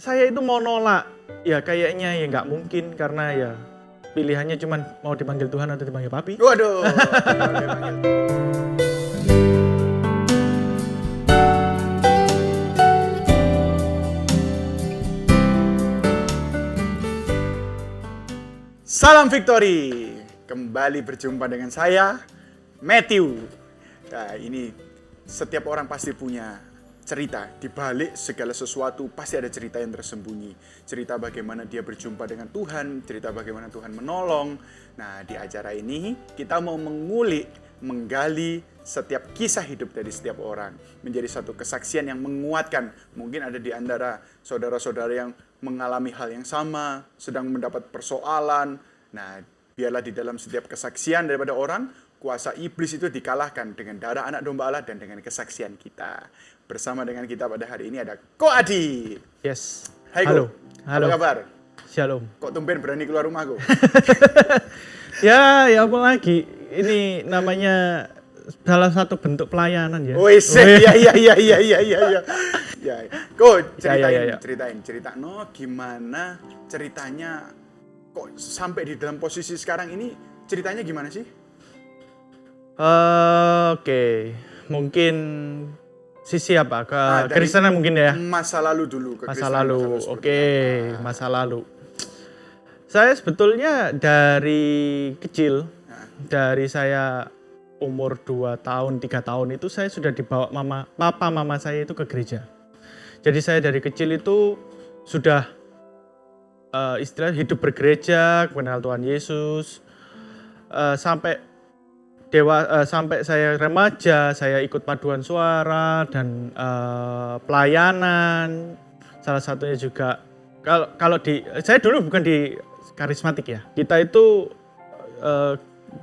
saya itu mau nolak, ya kayaknya ya nggak mungkin karena ya pilihannya cuman mau dipanggil Tuhan atau dipanggil Papi. Waduh. Salam Victory. Kembali berjumpa dengan saya, Matthew. Nah, ini setiap orang pasti punya cerita. Di balik segala sesuatu pasti ada cerita yang tersembunyi. Cerita bagaimana dia berjumpa dengan Tuhan, cerita bagaimana Tuhan menolong. Nah, di acara ini kita mau mengulik, menggali setiap kisah hidup dari setiap orang. Menjadi satu kesaksian yang menguatkan. Mungkin ada di antara saudara-saudara yang mengalami hal yang sama, sedang mendapat persoalan. Nah, biarlah di dalam setiap kesaksian daripada orang, kuasa iblis itu dikalahkan dengan darah anak domba Allah dan dengan kesaksian kita. Bersama dengan kita pada hari ini ada Ko Adi. Yes. Hai Halo. Ko. Halo. Apa kabar? Shalom. Kok tumben berani keluar rumah Ko? Ya apa lagi? Ini namanya salah satu bentuk pelayanan ya. Wih, iya. Ya, Ko, ceritain, Ya. cerita. No, gimana ceritanya kok sampai di dalam posisi sekarang ini? Ceritanya gimana sih? Oke. Mungkin sisi apa? Dari Kristenan mungkin ya. Masa lalu dulu. Masa lalu. Oke, masa lalu. Saya sebetulnya dari kecil, dari saya umur 2 tahun, 3 tahun itu saya sudah dibawa papa mama saya itu ke gereja. Jadi saya dari kecil itu sudah istilah hidup bergereja, mengenal Tuhan Yesus. Sampai saya remaja, saya ikut paduan suara dan pelayanan. Salah satunya juga saya dulu bukan di karismatik ya. Kita itu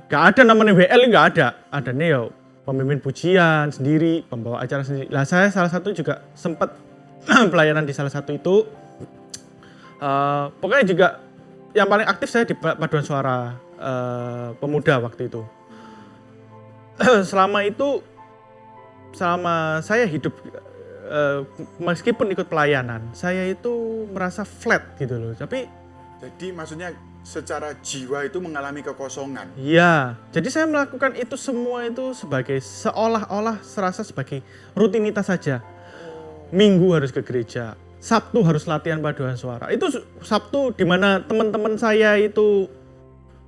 gak ada namanya WL, gak ada. Ada nih ya pemimpin pujian sendiri, pembawa acara sendiri. Lah saya salah satu juga sempat pelayanan di salah satu itu. Pokoknya juga yang paling aktif saya di paduan suara pemuda waktu itu. Selama saya hidup meskipun ikut pelayanan, saya itu merasa flat gitu loh. Jadi maksudnya secara jiwa itu mengalami kekosongan. Iya, jadi saya melakukan itu semua itu sebagai seolah-olah serasa sebagai rutinitas saja. Minggu harus ke gereja, Sabtu harus latihan paduan suara. Itu Sabtu di mana teman-teman saya itu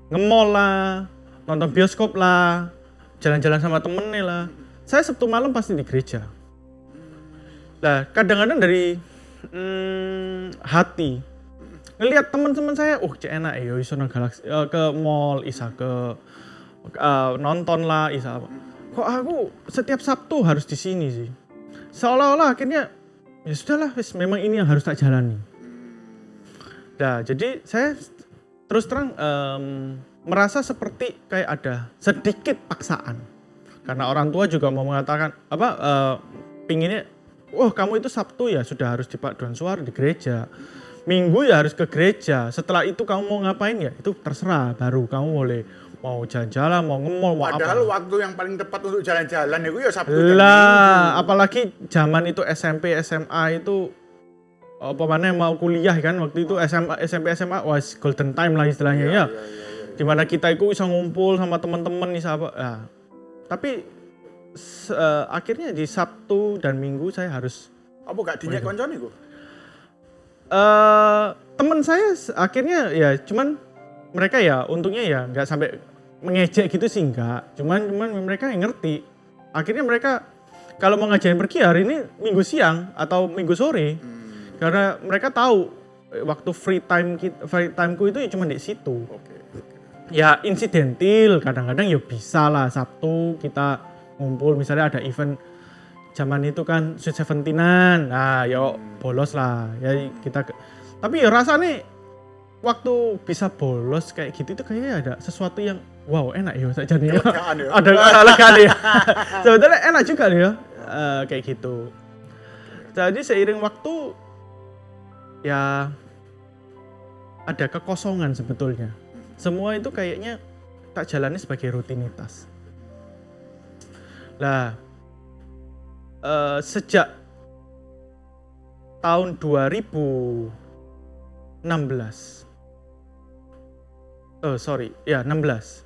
nge-mall lah, nonton bioskop lah, jalan-jalan sama temennya lah. Saya Sabtu malam pasti di gereja. Nah, kadang-kadang dari hati ngelihat teman-teman saya, cek enak ya, iso nang Galaxy ke mall, isa ke nonton lah, isa apa. Kok aku setiap Sabtu harus di sini sih? Seolah-olah akhirnya ya sudahlah, memang ini yang harus tak jalani. Nah, jadi saya terus terang merasa seperti kayak ada sedikit paksaan. Karena orang tua juga mau mengatakan pinginnya, kamu itu Sabtu ya sudah harus di paduan suara di gereja. Minggu ya harus ke gereja. Setelah itu kamu mau ngapain ya itu terserah. Baru kamu boleh mau jalan-jalan, mau nge-mall, mau Padahal apa. waktu yang paling tepat untuk jalan-jalan itu ya Sabtu. Lah, apalagi zaman itu SMP, SMA itu mau kuliah kan waktu itu SMP, SMA was golden time lah istilahnya ya. Dimana kita itu bisa ngumpul sama teman-teman nih sahabat. Nah, tapi akhirnya di Sabtu dan Minggu saya harus Apa gak dinyak koncone Ko? teman saya akhirnya ya cuman mereka ya untungnya ya nggak sampai mengejek gitu sih enggak. Cuman mereka yang ngerti. Akhirnya mereka kalau mau ngajarin pergi hari ini Minggu siang atau Minggu sore. Karena mereka tahu waktu free timeku itu ya cuma di situ. Ya insidentil, kadang-kadang ya bisa lah Sabtu kita ngumpul misalnya ada event zaman itu kan Sweet Seventeenan, nah ya bolos lah ya kita. Tapi ya rasanya waktu bisa bolos kayak gitu itu kayaknya ada sesuatu yang wow enak ya saja nih ya. Ada lega ya. Sebetulnya enak juga nih ya kayak gitu. Jadi seiring waktu ya ada kekosongan sebetulnya. Semua itu kayaknya tak jalani sebagai rutinitas. Lah, sejak tahun 2016. 16.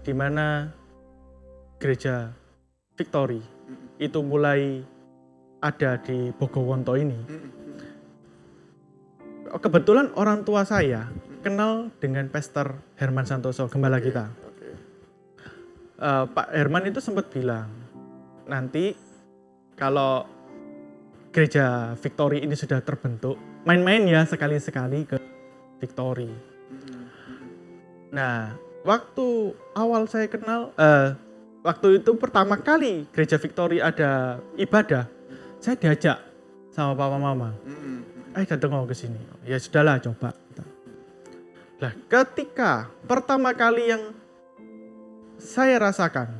Di mana gereja Victory itu mulai ada di Bogowonto ini. Kebetulan orang tua saya kenal dengan Pastor Herman Santoso, gembala kita. Pak Herman itu sempat bilang, nanti kalau gereja Victory ini sudah terbentuk, main-main ya sekali-sekali ke Victory. Nah, waktu awal saya kenal, waktu itu pertama kali gereja Victory ada ibadah, saya diajak sama papa mama. Datang ke sini. Ya sudahlah, coba. Nah, ketika pertama kali yang saya rasakan,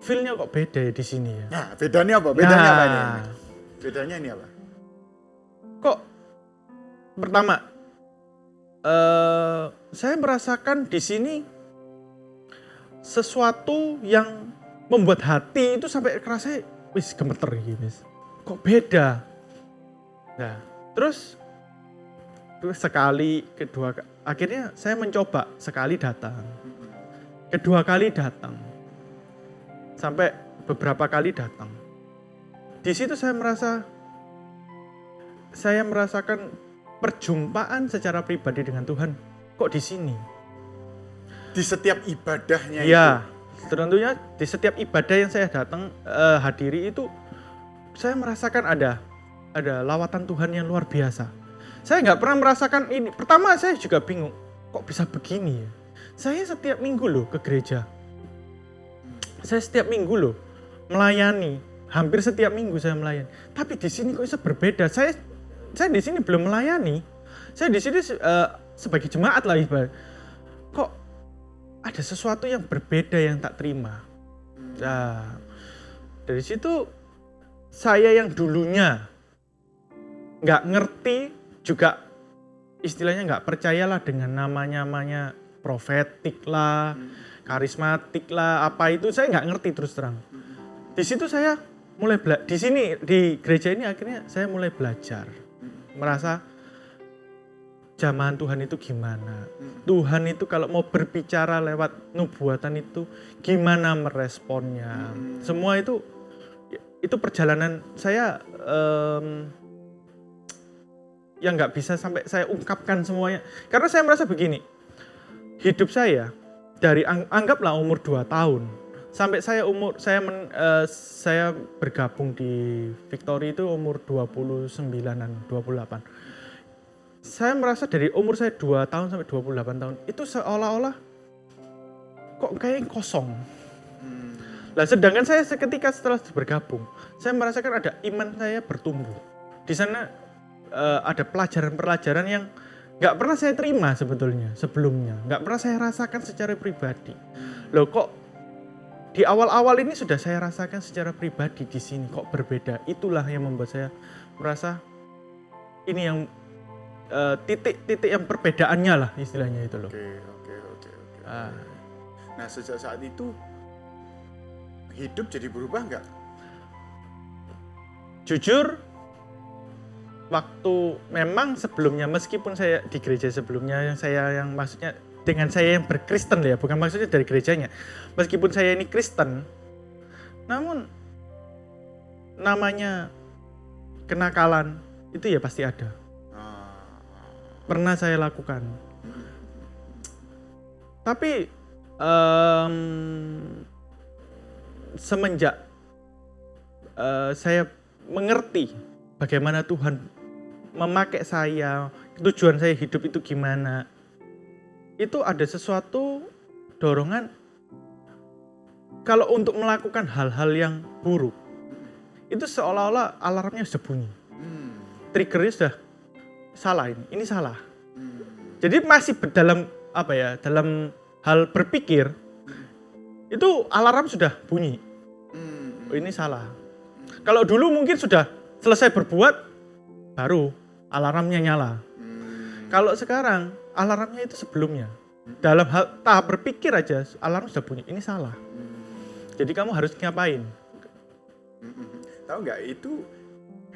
feel-nya kok beda di sini ya. Nah, bedanya apa? Bedanya apa ini? Bedanya ini apa? Kok pertama, saya merasakan di sini sesuatu yang membuat hati itu sampai kerasa wis gemeter gitu. Kok beda? Nah, terus sekali, kedua, akhirnya saya mencoba sekali datang, kedua kali datang, sampai beberapa kali datang. Di situ saya merasakan perjumpaan secara pribadi dengan Tuhan. Kok di sini? Di setiap ibadahnya ya, itu? Tentunya di setiap ibadah yang saya datang hadiri itu, saya merasakan ada lawatan Tuhan yang luar biasa. Saya nggak pernah merasakan ini. Pertama saya juga bingung, kok bisa begini ya? Saya setiap minggu loh ke gereja. Saya setiap minggu loh melayani. Hampir setiap minggu saya melayani. Tapi di sini kok bisa berbeda. Saya di sini belum melayani. Saya di sini sebagai jemaat lah ibarat. Kok ada sesuatu yang berbeda yang tak terima. Nah, dari situ saya yang dulunya nggak ngerti, juga istilahnya nggak percayalah dengan namanya profetik lah, karismatik lah, apa itu saya nggak ngerti terus terang. Di situ saya mulai di sini di gereja ini akhirnya saya mulai belajar, merasa jamahan Tuhan itu gimana. Tuhan itu kalau mau berbicara lewat nubuatan itu gimana meresponnya. Semua itu perjalanan saya yang nggak bisa sampai saya ungkapkan semuanya. Karena saya merasa begini, hidup saya dari anggaplah umur 2 tahun sampai saya bergabung di Victory itu umur 29-an, 28. Saya merasa dari umur saya 2 tahun sampai 28 tahun itu seolah-olah kok kayak kosong. Nah, sedangkan saya seketika setelah bergabung, saya merasakan ada iman saya bertumbuh. Di sana ada pelajaran-pelajaran yang nggak pernah saya terima sebetulnya sebelumnya, nggak pernah saya rasakan secara pribadi. Loh, kok di awal-awal ini sudah saya rasakan secara pribadi, di sini kok berbeda. Itulah yang membuat saya merasa ini yang titik-titik yang perbedaannya lah istilahnya itu loh. Oke. Nah, sejak saat itu hidup jadi berubah nggak? Jujur, waktu memang sebelumnya, meskipun saya di gereja sebelumnya yang maksudnya dengan saya yang berkristen ya, bukan maksudnya dari gerejanya. Meskipun saya ini Kristen, namun namanya kenakalan itu ya pasti ada. Pernah saya lakukan. Tapi semenjak saya mengerti bagaimana Tuhan memakai saya, tujuan saya hidup itu gimana, itu ada sesuatu dorongan kalau untuk melakukan hal-hal yang buruk, itu seolah-olah alarmnya sudah bunyi. Triggernya sudah salah, ini salah. Jadi masih dalam hal berpikir, itu alarm sudah bunyi. Oh, ini salah. Kalau dulu mungkin sudah selesai berbuat, baru alarmnya nyala. Kalau sekarang alarmnya itu sebelumnya. Dalam hal tahap berpikir aja alarm sudah bunyi, ini salah. Jadi kamu harus ngapain? Tahu nggak, itu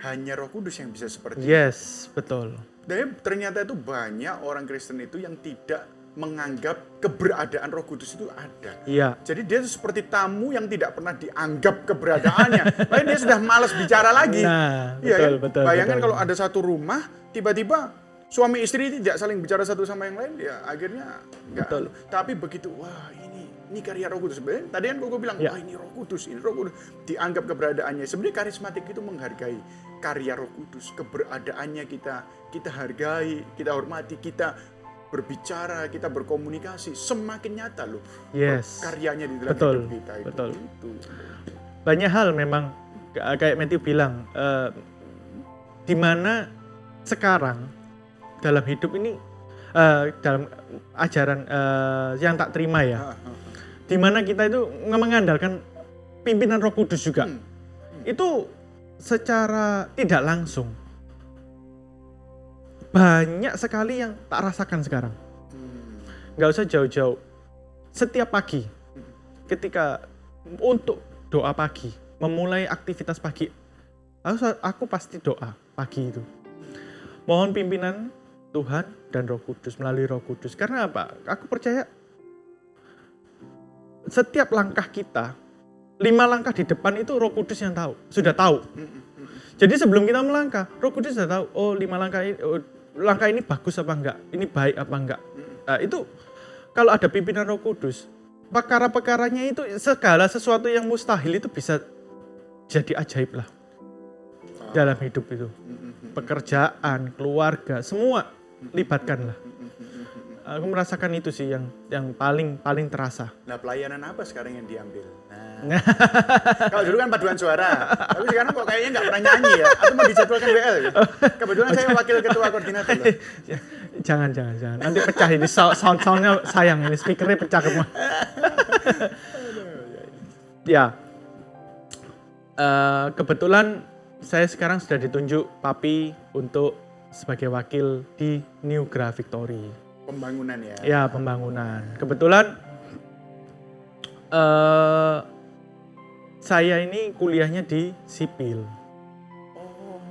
hanya Roh Kudus yang bisa seperti itu. Yes, betul. Dan ternyata itu banyak orang Kristen itu yang tidak menganggap keberadaan Roh Kudus itu ada. Iya. Jadi dia itu seperti tamu yang tidak pernah dianggap keberadaannya. Makanya dia sudah malas bicara lagi. Nah, Iya betul, kan? betul. Bayangkan betul. kalau ada satu rumah, tiba-tiba suami istri tidak saling bicara satu sama yang lain, ya akhirnya enggak. Betul. Tapi begitu, wah ini karya Roh Kudus. Sebenarnya tadi kan Koko bilang, Ya. wah ini Roh Kudus, ini Roh Kudus. Dianggap keberadaannya. Sebenarnya karismatik itu menghargai karya Roh Kudus, keberadaannya kita hargai, kita hormati, kita berbicara, kita berkomunikasi, semakin nyata loh Yes. karyanya di dalam Betul, hidup kita itu. betul. Itu. Banyak hal memang kayak Matthew bilang, di mana sekarang dalam hidup ini, dalam ajaran yang tak terima ya, di mana kita itu mengandalkan pimpinan Roh Kudus juga. Itu secara tidak langsung banyak sekali yang tak rasakan sekarang. Nggak usah jauh-jauh. Setiap pagi, ketika untuk doa pagi, memulai aktivitas pagi, aku pasti doa pagi itu. Mohon pimpinan Tuhan dan Roh Kudus, melalui Roh Kudus. Karena apa? Aku percaya setiap langkah kita, 5 langkah di depan itu Roh Kudus yang tahu, sudah tahu. Jadi sebelum kita melangkah, Roh Kudus sudah tahu, oh 5 langkah ini, langkah ini bagus apa enggak, ini baik apa enggak. Nah, itu kalau ada pimpinan Roh Kudus, perkara-perkaranya itu segala sesuatu yang mustahil itu bisa jadi ajaib lah dalam hidup itu. Pekerjaan, keluarga, semua libatkanlah. Aku merasakan itu sih yang paling terasa. Nah, pelayanan apa sekarang yang diambil? Nah. Kalau dulu kan paduan suara, tapi sekarang kok kayaknya nggak pernah nyanyi ya? Atau mau dijadwalkan WL ya? Kebetulan saya wakil ketua koordinator loh. Jangan. Nanti pecah ini sound-soundnya sayang, ini speakernya pecah semua. Ya, kebetulan saya sekarang sudah ditunjuk Papi untuk sebagai wakil di New Gra Victory. Pembangunan ya? Ya, pembangunan. Kebetulan saya ini kuliahnya di sipil.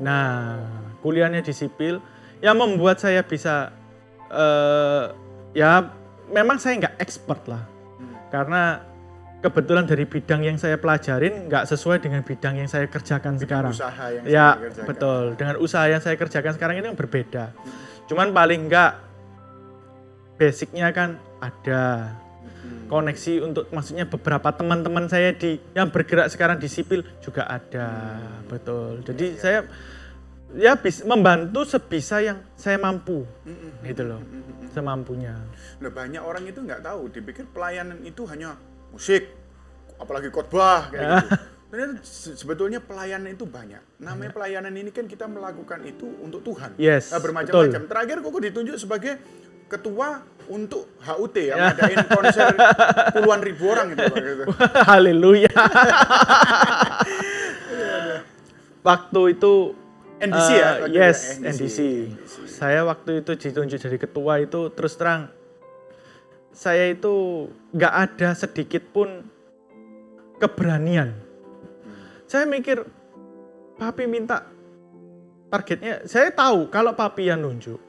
Nah, kuliahnya di sipil yang membuat saya bisa, ya memang saya nggak expert lah. Karena kebetulan dari bidang yang saya pelajarin nggak sesuai dengan bidang yang saya kerjakan sekarang. Usaha yang Ya, saya kerjakan. betul. Dengan usaha yang saya kerjakan sekarang ini yang berbeda. Cuman paling nggak basicnya kan ada koneksi untuk, maksudnya beberapa teman-teman saya yang bergerak sekarang di sipil juga ada, betul. Jadi saya ya bisa membantu sebisa yang saya mampu, gitu loh, semampunya. Nah, banyak orang itu nggak tahu, dipikir pelayanan itu hanya musik, apalagi khotbah kayak gitu. Ternyata sebetulnya pelayanan itu banyak. Namanya pelayanan ini kan kita melakukan itu untuk Tuhan. Yes, Bermacam-macam. betul. Terakhir Koko ditunjuk sebagai ketua untuk HUT yang ngadain konser puluhan ribu orang gitu. Haleluya. Waktu itu NDC ya? Yes, NDC. NDC. Saya waktu itu ditunjuk jadi ketua itu, terus terang saya itu nggak ada sedikit pun keberanian. Saya mikir, Papi minta targetnya, saya tahu kalau Papi yang nunjuk,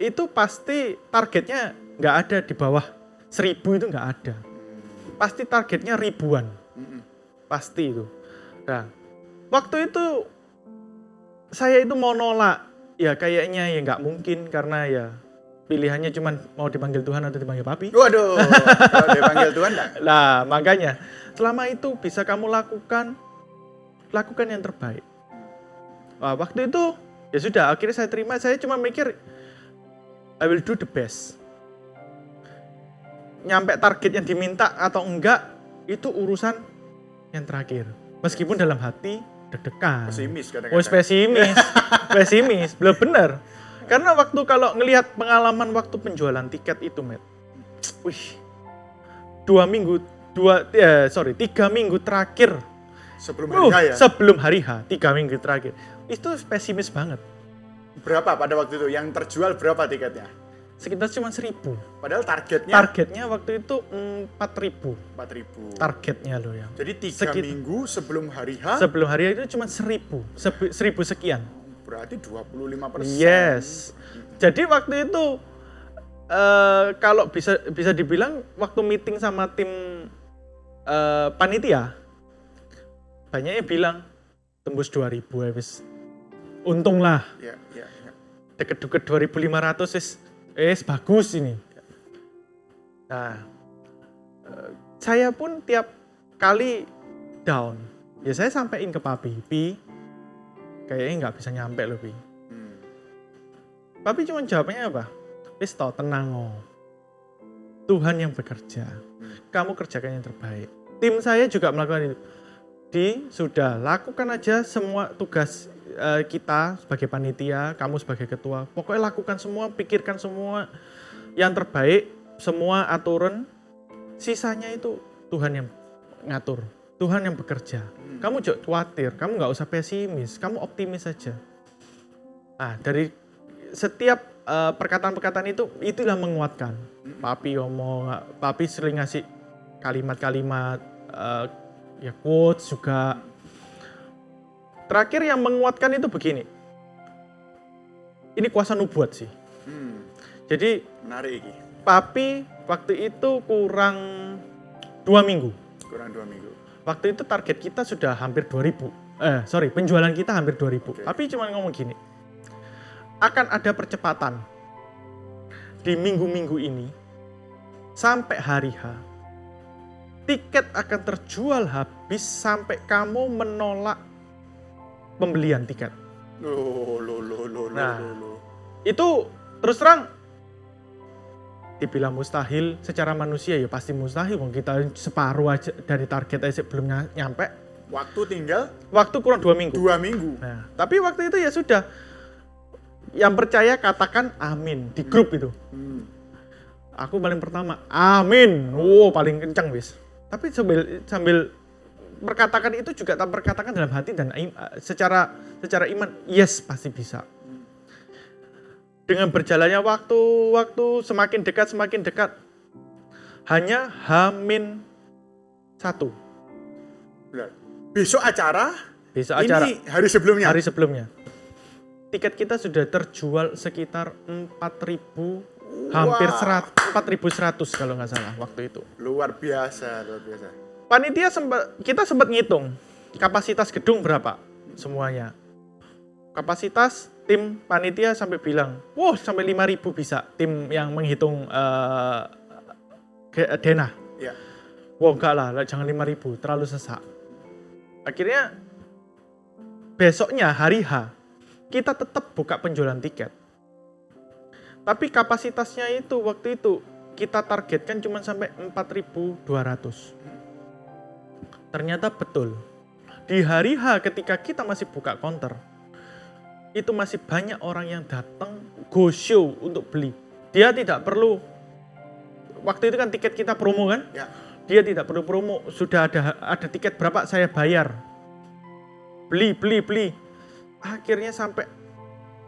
itu pasti targetnya nggak ada di bawah 1000, itu nggak ada. Pasti targetnya ribuan. Pasti itu. Nah, waktu itu saya itu mau nolak. Ya kayaknya ya nggak mungkin, karena ya pilihannya cuma mau dipanggil Tuhan atau dipanggil Papi. Waduh, kalau dipanggil Tuhan enggak? Nah, makanya selama itu bisa kamu lakukan yang terbaik. Wah, waktu itu ya sudah, akhirnya saya terima. Saya cuma mikir, I will do the best. Nyampe target yang diminta atau enggak, itu urusan yang terakhir. Meskipun dalam hati deg-degan. Pesimis kadang-kadang. Oh, pesimis. Belum benar. Karena waktu kalau ngelihat pengalaman waktu penjualan tiket itu, Matt. Wih. 3 minggu terakhir. Sebelum hari H ya? Sebelum hari H, 3 minggu terakhir. Itu pesimis banget. Berapa pada waktu itu? Yang terjual berapa tiketnya? sekitar cuma 1.000. Padahal targetnya Targetnya waktu itu 4.000. 4.000. Targetnya loh ya. Jadi 3 minggu sebelum hari H, Sebelum hari itu cuma 1.000. 1.000 sekian. berarti 25%. Yes. Jadi waktu itu kalau bisa dibilang waktu meeting sama tim panitia, banyaknya bilang tembus 2.000 ya wis. Untung lah. Ya. Deket-deket 2.500 wis bagus ini. Nah, saya pun tiap kali down, ya saya sampein ke Papi, Pi, kayaknya nggak bisa nyampe loh, Pi. Papi cuma jawabnya apa? Wis toh, tenang oh. Tuhan yang bekerja. Kamu kerjakan yang terbaik. Tim saya juga melakukan itu. Sudah lakukan aja semua tugas kita sebagai panitia, kamu sebagai ketua. Pokoknya lakukan semua, pikirkan semua yang terbaik, semua aturan. Sisanya itu Tuhan yang ngatur, Tuhan yang bekerja. Kamu jangan khawatir, kamu nggak usah pesimis, kamu optimis saja. Nah, dari setiap perkataan-perkataan itulah menguatkan. Papi Papi sering ngasih kalimat-kalimat ya quotes juga. Terakhir yang menguatkan itu begini. Ini kuasa nubuat sih. Jadi Menarik ini. Papi waktu itu kurang 2 minggu. Kurang 2 minggu. Waktu itu target kita sudah hampir 2.000. Penjualan kita hampir 2.000. Okay. Papi cuma ngomong gini. Akan ada percepatan di minggu-minggu ini sampai hari H. Tiket akan terjual habis sampai kamu menolak pembelian tiket. Nah, itu terus terang dibilang mustahil secara manusia ya pasti mustahil. Kita separuh aja dari target aja belum nyampe. Waktu kurang 2 minggu. 2 minggu. Nah, tapi waktu itu ya sudah. Yang percaya katakan amin di grup itu. Aku paling pertama, amin. Paling kencang wis. Tapi sambil berkatakan itu juga tak berkatakan dalam hati dan secara iman, yes pasti bisa. Dengan berjalannya waktu semakin dekat, hanya H-1. Besok acara. Ini hari sebelumnya. Hari sebelumnya. Tiket kita sudah terjual sekitar 4.000, hampir 4.100 kalau nggak salah waktu itu. Luar biasa. Panitia kita sempat ngitung kapasitas gedung berapa semuanya. Kapasitas tim panitia sampai bilang, sampai 5.000 bisa tim yang menghitung denah. Ya. Enggak lah, jangan 5.000, terlalu sesak. Akhirnya besoknya hari H kita tetap buka penjualan tiket. Tapi kapasitasnya itu waktu itu kita targetkan cuma sampai 4.200. Ternyata betul. Di hari H ketika kita masih buka counter, itu masih banyak orang yang datang go show untuk beli. Dia tidak perlu, waktu itu kan tiket kita promo kan? Ya. Dia tidak perlu promo, sudah ada tiket berapa saya bayar. Beli. Akhirnya sampai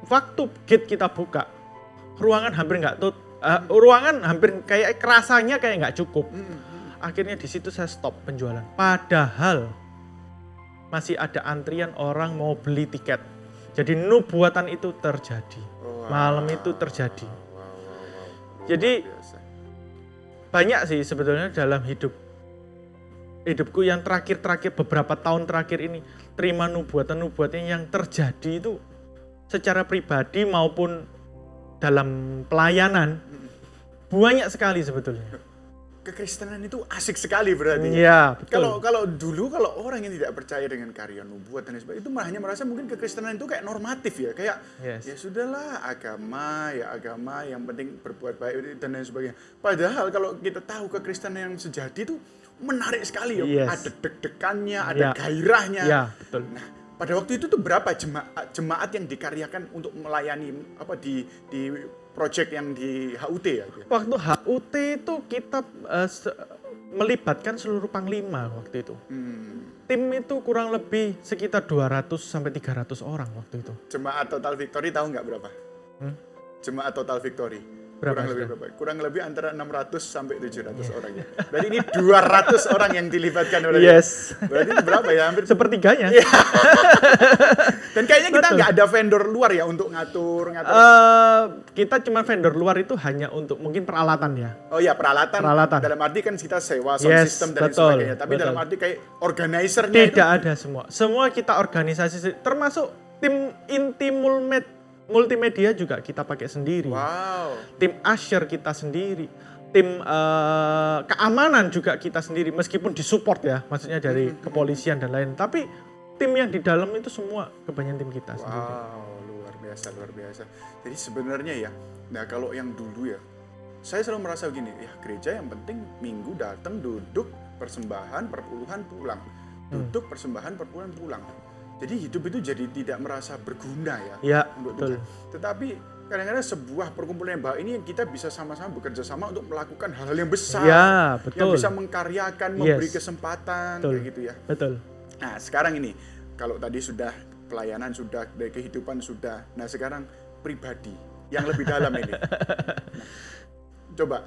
waktu gate kita buka, ruangan hampir kayak kerasanya kayak nggak cukup. Akhirnya di situ saya stop penjualan. Padahal masih ada antrian orang mau beli tiket. Jadi nubuatan itu terjadi. Malam itu terjadi. Jadi banyak sih sebetulnya dalam hidupku yang terakhir beberapa tahun terakhir ini terima nubuatan yang terjadi itu secara pribadi maupun dalam pelayanan banyak sekali sebetulnya. Kekristenan itu asik sekali berarti. Iya, betul. Kalau dulu orang yang tidak percaya dengan karya nubuat dan sebagainya itu hanya merasa mungkin kekristenan itu kayak normatif ya, kayak ya sudahlah agama yang penting berbuat baik dan lain sebagainya. Padahal kalau kita tahu kekristenan yang sejati itu menarik sekali ya. Ada deg-degannya, ada gairahnya. Iya, betul. Nah, pada waktu itu tuh berapa jemaat yang dikaryakan untuk melayani di project yang di HUT ya? Waktu HUT itu kita melibatkan seluruh panglima waktu itu. Tim itu kurang lebih sekitar 200 sampai 300 orang waktu itu. Jemaat Total Victory tahu nggak berapa? Jemaat Total Victory. Berapa kurang lebih sudah? berapa? Kurang lebih antara 600 sampai 700 orang ya. Berarti ini 200 orang yang dilibatkan oleh Yes. Berarti itu berapa ya? Hampir. Sepertiganya. Dan kayaknya kita Betul. nggak ada vendor luar ya untuk ngatur. Kita cuma vendor luar itu hanya untuk mungkin peralatan ya. Oh ya, peralatan. Peralatan. Dalam arti kan kita sewa sound Yes, system dan lain betul, sebagainya. Tapi dalam betul. arti kayak organizer-nya itu. Tidak ada semua. Semua kita organisasi, termasuk tim inti multimedia juga kita pakai sendiri. Wow. Tim Usher kita sendiri. Tim keamanan juga kita sendiri. Meskipun disupport ya, maksudnya dari kepolisian dan lain. Tapi tim yang di dalam itu semua kebanyakan tim kita sendiri. Wow, luar biasa, luar biasa. Jadi sebenarnya ya, nah kalau yang dulu ya, saya selalu merasa gini, ya gereja yang penting minggu datang, duduk, persembahan, perpuluhan, pulang. Duduk, persembahan, perpuluhan, pulang. Jadi hidup itu jadi tidak merasa berguna ya. Ya, untuk betul. Tuhan. Tetapi kadang-kadang sebuah perkumpulan yang baik ini yang kita bisa sama-sama bekerja sama untuk melakukan hal-hal yang besar. Ya, betul. Yang bisa mengkaryakan, memberi kesempatan, Betul. kayak gitu ya. Betul. Nah sekarang ini, kalau tadi sudah pelayanan sudah, dari kehidupan sudah, nah sekarang pribadi yang lebih dalam ini. Nah, coba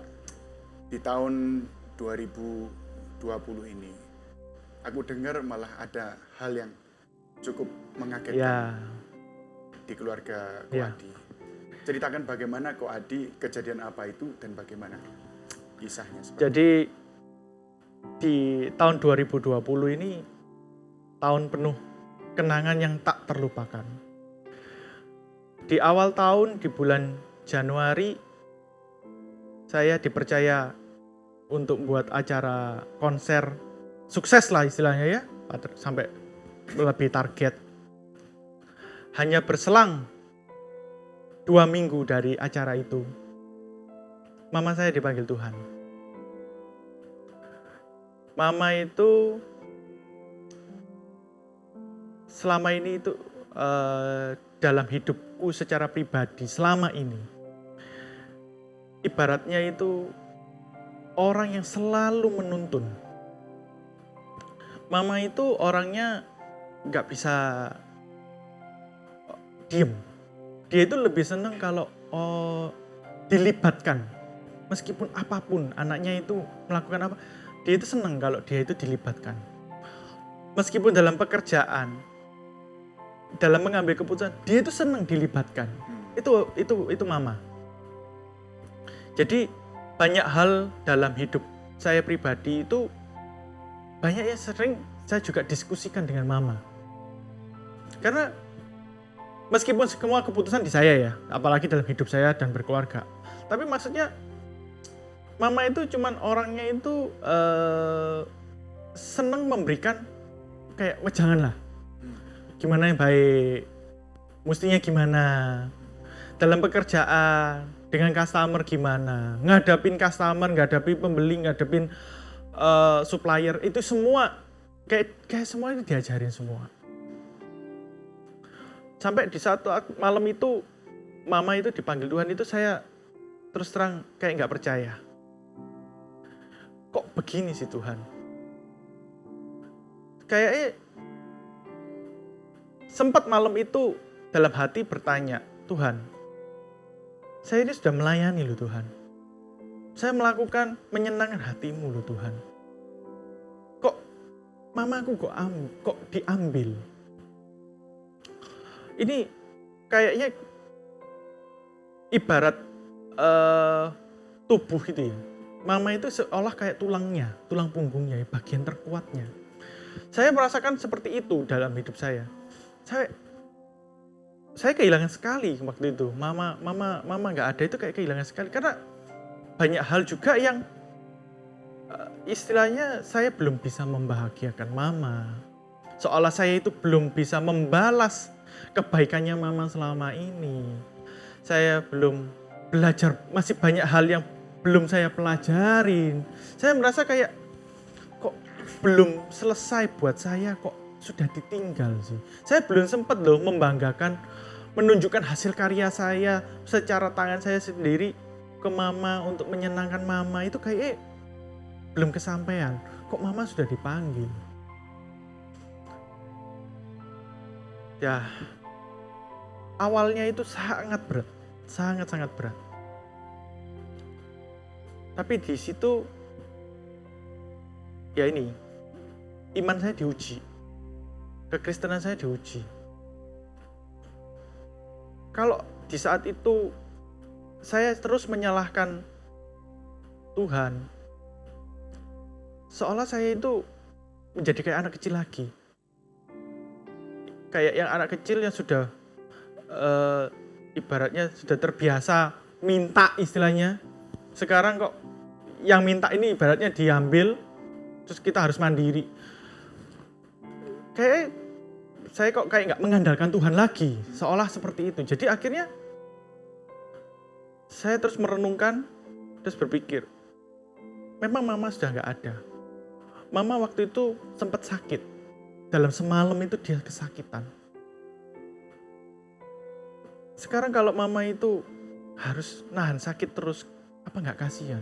di tahun 2020 ini, aku dengar malah ada hal yang cukup mengagetkan Ya. di keluarga Ko Ya. Adi. Ceritakan bagaimana Ko Adi, kejadian apa itu dan bagaimana kisahnya. Jadi di tahun 2020 ini tahun penuh kenangan yang tak terlupakan. Di awal tahun di bulan Januari saya dipercaya untuk buat acara konser sukses lah istilahnya ya, sampai lebih target. Hanya berselang 2 minggu dari acara itu, mama saya dipanggil Tuhan. Mama itu selama ini itu dalam hidupku secara pribadi selama ini, ibaratnya itu orang yang selalu menuntun. Mama itu orangnya nggak bisa diem. Dia itu lebih senang kalau dilibatkan. Meskipun apapun anaknya itu melakukan apa, dia itu senang kalau dia itu dilibatkan. Meskipun dalam pekerjaan, dalam mengambil keputusan, dia itu senang dilibatkan. Itu mama. Jadi banyak hal dalam hidup saya pribadi itu banyak yang sering saya juga diskusikan dengan mama. Karena meskipun semua keputusan di saya ya, apalagi dalam hidup saya dan berkeluarga. Tapi maksudnya mama itu cuman orangnya itu senang memberikan kayak wejangan lah. Gimana yang baik, mestinya gimana, dalam pekerjaan, dengan customer gimana, ngadapin customer, ngadapin pembeli, ngadapin supplier, itu semua kayak semua itu diajarin semua. Sampai di satu malam itu, mama itu dipanggil Tuhan itu saya terus terang kayak nggak percaya. Kok begini sih Tuhan? Kayaknya sempat malam itu dalam hati bertanya, Tuhan, saya ini sudah melayani loh Tuhan. Saya melakukan menyenangkan hatimu loh Tuhan. Kok mamaku kok diambil? Ini kayaknya ibarat tubuh itu ya. Mama itu seolah kayak tulangnya, tulang punggungnya, bagian terkuatnya. Saya merasakan seperti itu dalam hidup saya. Saya kehilangan sekali waktu itu. Mama nggak ada itu kayak kehilangan sekali karena banyak hal juga yang istilahnya saya belum bisa membahagiakan mama. Seolah saya itu belum bisa membalas kebaikannya mama selama ini. Saya belum belajar, masih banyak hal yang belum saya pelajarin. Saya merasa kayak kok belum selesai buat saya, kok sudah ditinggal sih. Saya belum sempat loh membanggakan, menunjukkan hasil karya saya secara tangan saya sendiri ke mama untuk menyenangkan mama. Itu kayak belum kesampaian. Kok mama sudah dipanggil? Ya, awalnya itu sangat berat, sangat-sangat berat. Tapi di situ ya ini, iman saya diuji. Kekristenan saya diuji. Kalau di saat itu saya terus menyalahkan Tuhan, seolah saya itu menjadi kayak anak kecil lagi. Kayak yang anak kecil yang sudah ibaratnya sudah terbiasa minta istilahnya. Sekarang kok yang minta ini ibaratnya diambil, terus kita harus mandiri. Kayak saya kok kayak nggak mengandalkan Tuhan lagi, seolah seperti itu. Jadi akhirnya saya terus merenungkan, terus berpikir, memang mama sudah nggak ada. Mama waktu itu sempat sakit, dalam semalam itu dia kesakitan. Sekarang kalau mama itu harus nahan sakit terus, apa nggak kasihan?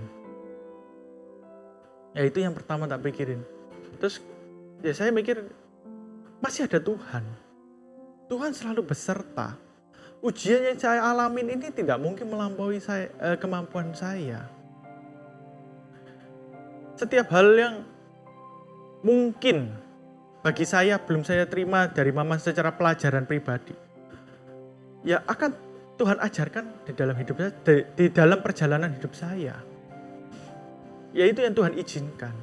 Ya itu yang pertama tak pikirin. Terus ya saya mikir, masih ada Tuhan. Tuhan selalu beserta. Ujian yang saya alamin ini tidak mungkin melampaui kemampuan saya. Setiap hal yang mungkin bagi saya belum saya terima dari mama secara pelajaran pribadi, ya akan Tuhan ajarkan di dalam hidup saya, di dalam perjalanan hidup saya. Yaitu yang Tuhan izinkan.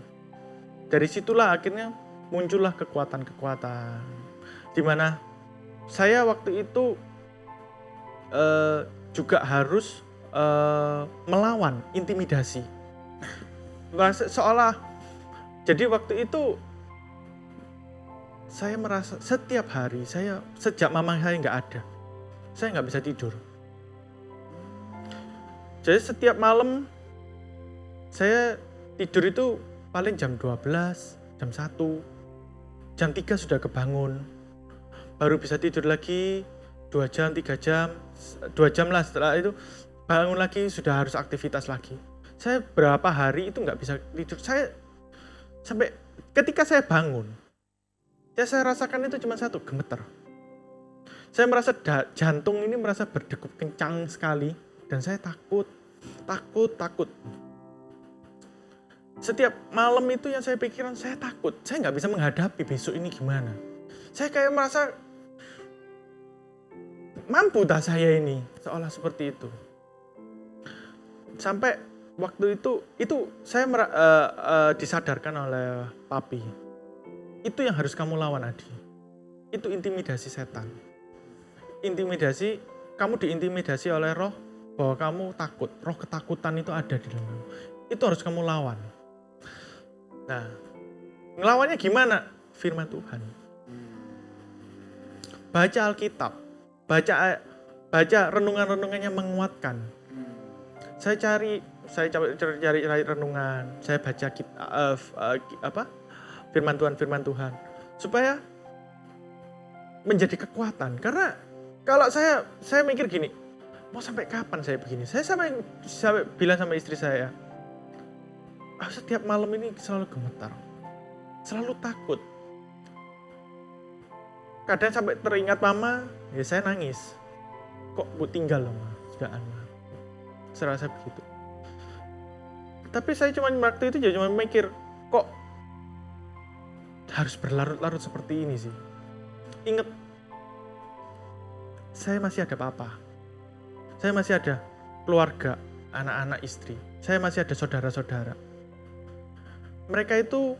Dari situlah akhirnya muncullah kekuatan-kekuatan, di mana saya waktu itu juga harus melawan intimidasi. Seolah, jadi waktu itu saya merasa setiap hari sejak mama saya nggak ada, saya nggak bisa tidur. Jadi setiap malam saya tidur itu paling jam 12, jam 1. Jam 3 sudah kebangun, baru bisa tidur lagi 2 jam, 3 jam, 2 jam lah, setelah itu bangun lagi sudah harus aktivitas lagi. Saya berapa hari itu nggak bisa tidur, saya sampai ketika saya bangun, ya saya rasakan itu cuma satu, gemeter. Saya merasa jantung ini merasa berdegup kencang sekali, dan saya takut. Setiap malam itu yang saya pikiran, saya takut. Saya nggak bisa menghadapi besok ini gimana. Saya kayak merasa, mampu tak saya ini? Seolah seperti itu. Sampai waktu itu saya disadarkan oleh papi. Itu yang harus kamu lawan, Adi. Itu intimidasi setan. Intimidasi, kamu diintimidasi oleh roh bahwa kamu takut. Roh ketakutan itu ada di dalam kamu. Itu harus kamu lawan. Nah, ngelawannya gimana? Firman Tuhan. Baca Alkitab, baca renungan-renungannya menguatkan. Saya cari renungan, saya baca firman Tuhan supaya menjadi kekuatan. Karena kalau saya mikir gini, mau sampai kapan saya begini? Saya sampai bilang sama istri saya, setiap malam ini selalu gemetar, selalu takut. Kadang sampai teringat mama, ya saya nangis. Kok bu tinggal loh, Ma? Sudah anak. Serasa begitu. Tapi saya waktu itu cuma mikir, kok harus berlarut-larut seperti ini sih? Ingat, saya masih ada papa. Saya masih ada keluarga, anak-anak, istri. Saya masih ada saudara-saudara. Mereka itu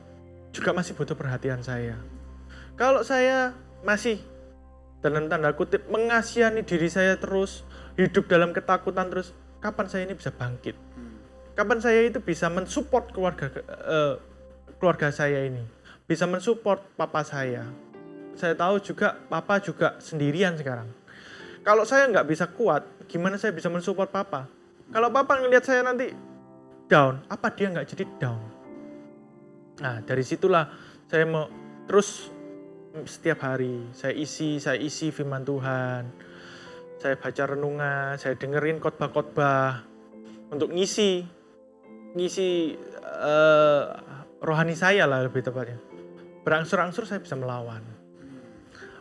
juga masih butuh perhatian saya. Kalau saya masih dalam tanda kutip mengasihani diri saya terus, hidup dalam ketakutan terus, kapan saya ini bisa bangkit? Kapan saya itu bisa mensupport keluarga saya ini? Bisa mensupport papa saya. Saya tahu juga papa juga sendirian sekarang. Kalau saya nggak bisa kuat, gimana saya bisa mensupport papa? Kalau papa ngelihat saya nanti down, apa dia nggak jadi down? Nah, dari situlah saya mau terus setiap hari saya isi firman Tuhan. Saya baca renungan, saya dengerin khotbah-khotbah untuk ngisi rohani saya lah lebih tepatnya. Berangsur-angsur saya bisa melawan.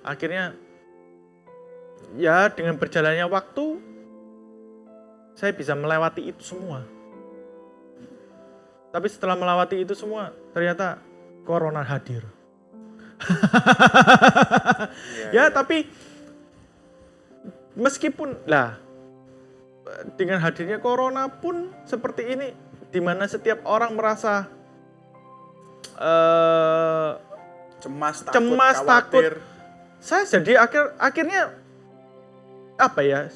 Akhirnya ya dengan berjalannya waktu saya bisa melewati itu semua. Tapi setelah melewati itu semua, ternyata corona hadir. Ya, tapi meskipun dengan hadirnya corona pun seperti ini, di mana setiap orang merasa Cemas, cemas, khawatir. saya jadi akhirnya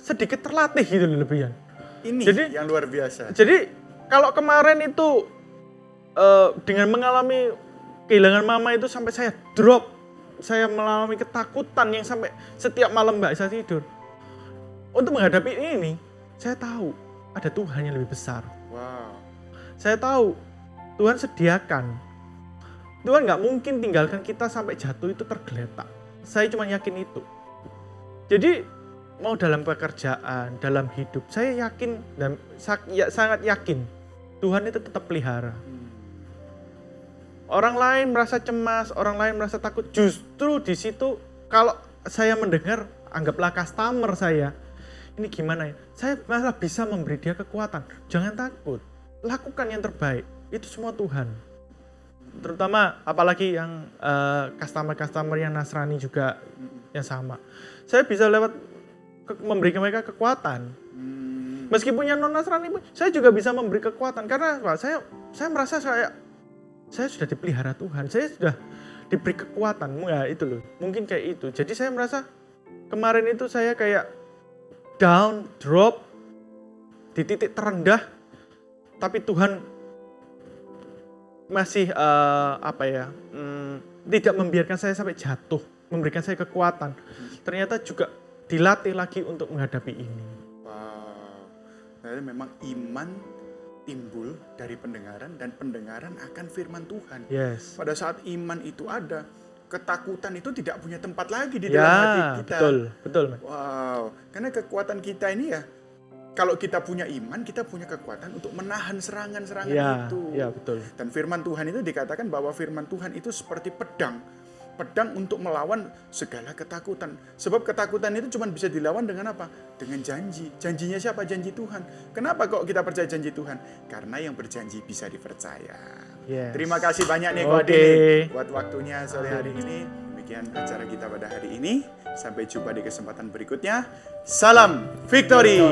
sedikit terlatih gitu loh lebihan. Ini Jadi yang luar biasa. Jadi kalau kemarin itu dengan mengalami kehilangan mama itu sampai saya drop, saya mengalami ketakutan yang sampai setiap malam nggak bisa tidur. Untuk menghadapi ini, saya tahu ada Tuhan yang lebih besar. Wow. Saya tahu Tuhan sediakan. Tuhan nggak mungkin tinggalkan kita sampai jatuh itu tergeletak. Saya cuma yakin itu. Jadi mau dalam pekerjaan, dalam hidup, saya yakin dan sangat yakin Tuhan itu tetap pelihara. Orang lain merasa cemas, orang lain merasa takut. Justru di situ kalau saya mendengar, anggaplah customer saya, ini gimana ya? Saya malah bisa memberi dia kekuatan. Jangan takut, lakukan yang terbaik. Itu semua Tuhan. Terutama apalagi yang customer yang Nasrani juga yang sama. Saya bisa lewat memberi mereka kekuatan. Meskipun yang non Nasrani pun, saya juga bisa memberi kekuatan karena apa? Saya merasa saya sudah dipelihara Tuhan, saya sudah diberi kekuatan. Ya itu loh, mungkin kayak itu. Jadi saya merasa kemarin itu saya kayak down, drop di titik terendah, tapi Tuhan masih tidak membiarkan saya sampai jatuh, memberikan saya kekuatan. Ternyata juga dilatih lagi untuk menghadapi ini. Wow. Jadi memang iman timbul dari pendengaran dan pendengaran akan firman Tuhan. Yes. Pada saat iman itu ada, ketakutan itu tidak punya tempat lagi di dalam hati kita. Betul. Wow. Karena kekuatan kita ini ya, kalau kita punya iman, kita punya kekuatan untuk menahan serangan-serangan itu. Ya, betul. Dan firman Tuhan itu dikatakan bahwa firman Tuhan itu seperti pedang untuk melawan segala ketakutan. Sebab ketakutan itu cuma bisa dilawan dengan apa? Dengan janji. Janjinya siapa? Janji Tuhan. Kenapa kok kita percaya janji Tuhan? Karena yang berjanji bisa dipercaya. Yes. Terima kasih banyak nih Ko Adi buat waktunya sore hari ini. Demikian acara kita pada hari ini. Sampai jumpa di kesempatan berikutnya. Salam Victory.